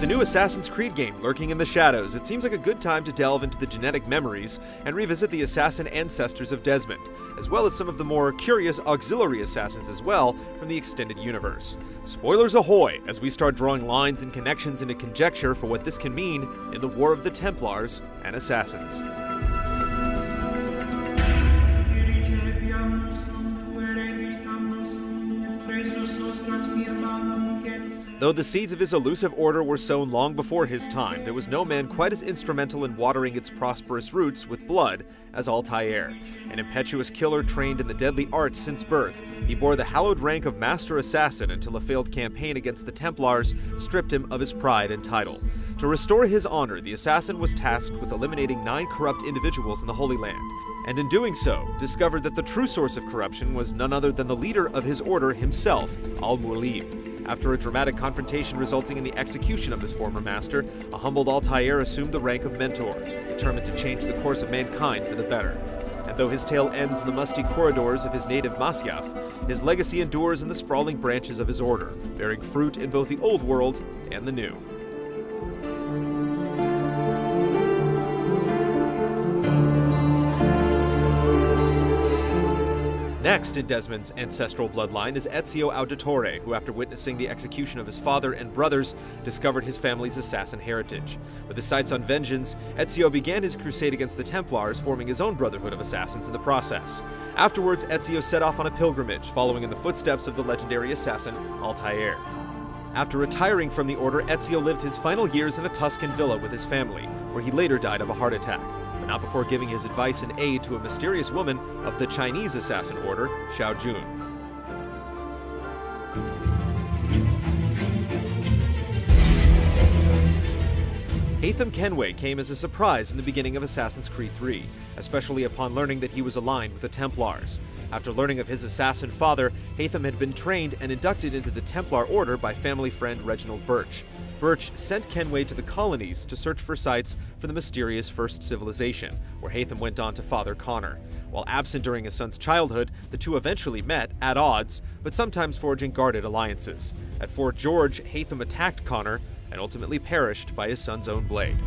With the new Assassin's Creed game lurking in the shadows, it seems like a good time to delve into the genetic memories and revisit the assassin ancestors of Desmond, as well as some of the more curious auxiliary assassins as well from the extended universe. Spoilers ahoy as we start drawing lines and connections into conjecture for what this can mean in the War of the Templars and Assassins. Though the seeds of his elusive order were sown long before his time, there was no man quite as instrumental in watering its prosperous roots with blood as Altair. An impetuous killer trained in the deadly arts since birth, he bore the hallowed rank of Master Assassin until a failed campaign against the Templars stripped him of his pride and title. To restore his honor, the assassin was tasked with eliminating 9 corrupt individuals in the Holy Land, and in doing so, discovered that the true source of corruption was none other than the leader of his order himself, Al-Mualim. After a dramatic confrontation resulting in the execution of his former master, a humbled Altair assumed the rank of mentor, determined to change the course of mankind for the better. And though his tale ends in the musty corridors of his native Masyaf, his legacy endures in the sprawling branches of his order, bearing fruit in both the old world and the new. Next in Desmond's ancestral bloodline is Ezio Auditore, who after witnessing the execution of his father and brothers, discovered his family's assassin heritage. With his sights on vengeance, Ezio began his crusade against the Templars, forming his own brotherhood of assassins in the process. Afterwards, Ezio set off on a pilgrimage, following in the footsteps of the legendary assassin Altair. After retiring from the order, Ezio lived his final years in a Tuscan villa with his family, where he later died of a heart attack, but not before giving his advice and aid to a mysterious woman of the Chinese assassin order, Xiao Jun. Haytham Kenway came as a surprise in the beginning of Assassin's Creed 3, especially upon learning that he was aligned with the Templars. After learning of his assassin father, Haytham had been trained and inducted into the Templar Order by family friend Reginald Birch. Birch sent Kenway to the colonies to search for sites for the mysterious First Civilization, where Haytham went on to father Connor. While absent during his son's childhood, the two eventually met, at odds, but sometimes forging guarded alliances. At Fort George, Haytham attacked Connor and ultimately perished by his son's own blade.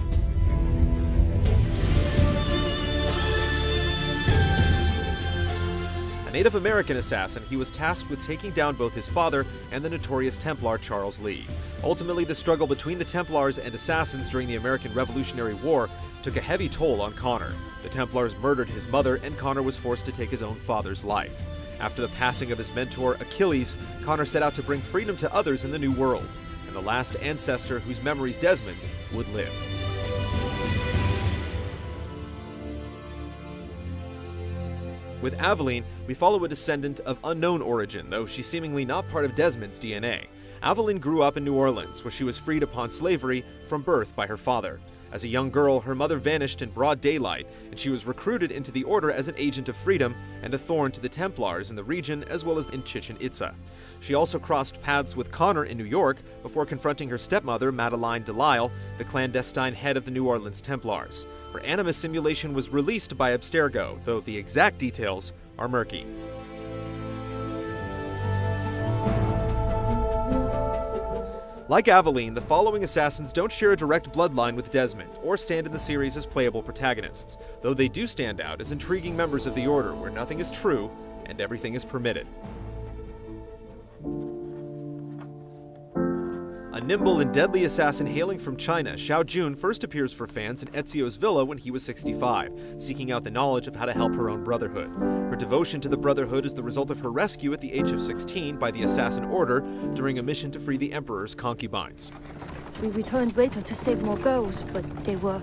A Native American assassin, he was tasked with taking down both his father and the notorious Templar Charles Lee. Ultimately, the struggle between the Templars and Assassins during the American Revolutionary War took a heavy toll on Connor. The Templars murdered his mother, and Connor was forced to take his own father's life. After the passing of his mentor, Achilles, Connor set out to bring freedom to others in the New World, and the last ancestor whose memories Desmond would live. With Aveline, we follow a descendant of unknown origin, though she's seemingly not part of Desmond's DNA. Aveline grew up in New Orleans, where she was freed upon slavery from birth by her father. As a young girl, her mother vanished in broad daylight, and she was recruited into the order as an agent of freedom and a thorn to the Templars in the region as well as in Chichen Itza. She also crossed paths with Connor in New York before confronting her stepmother, Madeleine Delisle, the clandestine head of the New Orleans Templars. Her animus simulation was released by Abstergo, though the exact details are murky. Like Aveline, the following assassins don't share a direct bloodline with Desmond, or stand in the series as playable protagonists, though they do stand out as intriguing members of the Order, where nothing is true and everything is permitted. A nimble and deadly assassin hailing from China, Xiao Jun first appears for fans in Ezio's villa when he was 65, seeking out the knowledge of how to help her own brotherhood. Her devotion to the Brotherhood is the result of her rescue at the age of 16 by the Assassin Order during a mission to free the Emperor's concubines. We returned later to save more girls, but they were...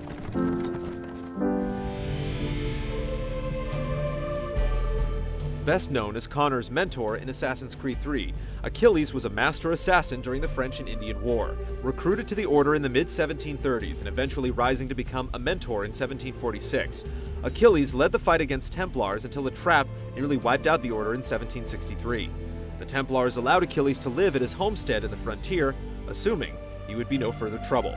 Best known as Connor's mentor in Assassin's Creed 3, Achilles was a master assassin during the French and Indian War. Recruited to the Order in the mid-1730s and eventually rising to become a mentor in 1746, Achilles led the fight against Templars until a trap nearly wiped out the Order in 1763. The Templars allowed Achilles to live at his homestead in the frontier, assuming he would be no further trouble.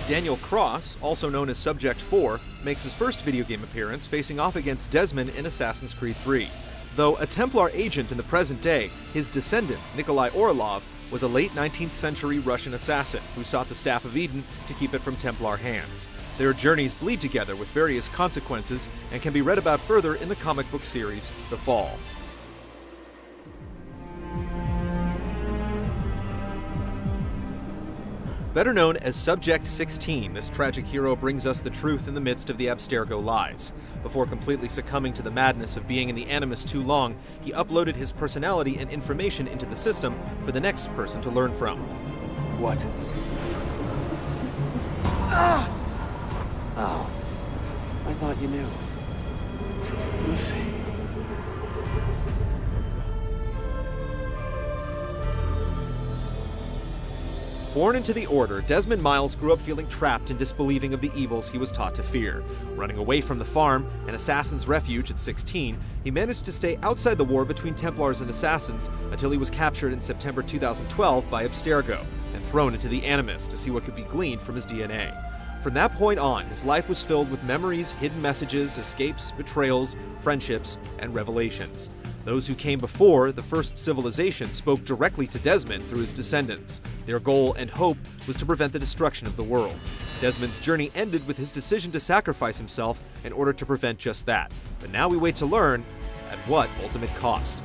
Daniel Cross, also known as Subject 4, makes his first video game appearance facing off against Desmond in Assassin's Creed 3. Though a Templar agent in the present day, his descendant, Nikolai Orlov, was a late 19th century Russian assassin who sought the Staff of Eden to keep it from Templar hands. Their journeys bleed together with various consequences and can be read about further in the comic book series The Fall. Better known as Subject 16, this tragic hero brings us the truth in the midst of the Abstergo lies. Before completely succumbing to the madness of being in the Animus too long, he uploaded his personality and information into the system for the next person to learn from. What? Ah! Oh, I thought you knew. Lucy. Born into the Order, Desmond Miles grew up feeling trapped and disbelieving of the evils he was taught to fear. Running away from the farm, an assassin's refuge at 16, he managed to stay outside the war between Templars and Assassins until he was captured in September 2012 by Abstergo and thrown into the Animus to see what could be gleaned from his DNA. From that point on, his life was filled with memories, hidden messages, escapes, betrayals, friendships, and revelations. Those who came before the first civilization spoke directly to Desmond through his descendants. Their goal and hope was to prevent the destruction of the world. Desmond's journey ended with his decision to sacrifice himself in order to prevent just that. But now we wait to learn at what ultimate cost.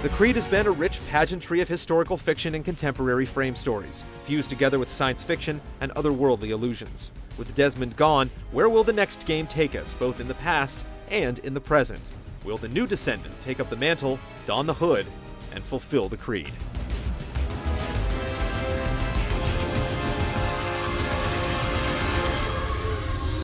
The Creed has been a rich pageantry of historical fiction and contemporary frame stories, fused together with science fiction and otherworldly illusions. With Desmond gone, where will the next game take us, both in the past and in the present? Will the new descendant take up the mantle, don the hood, and fulfill the Creed?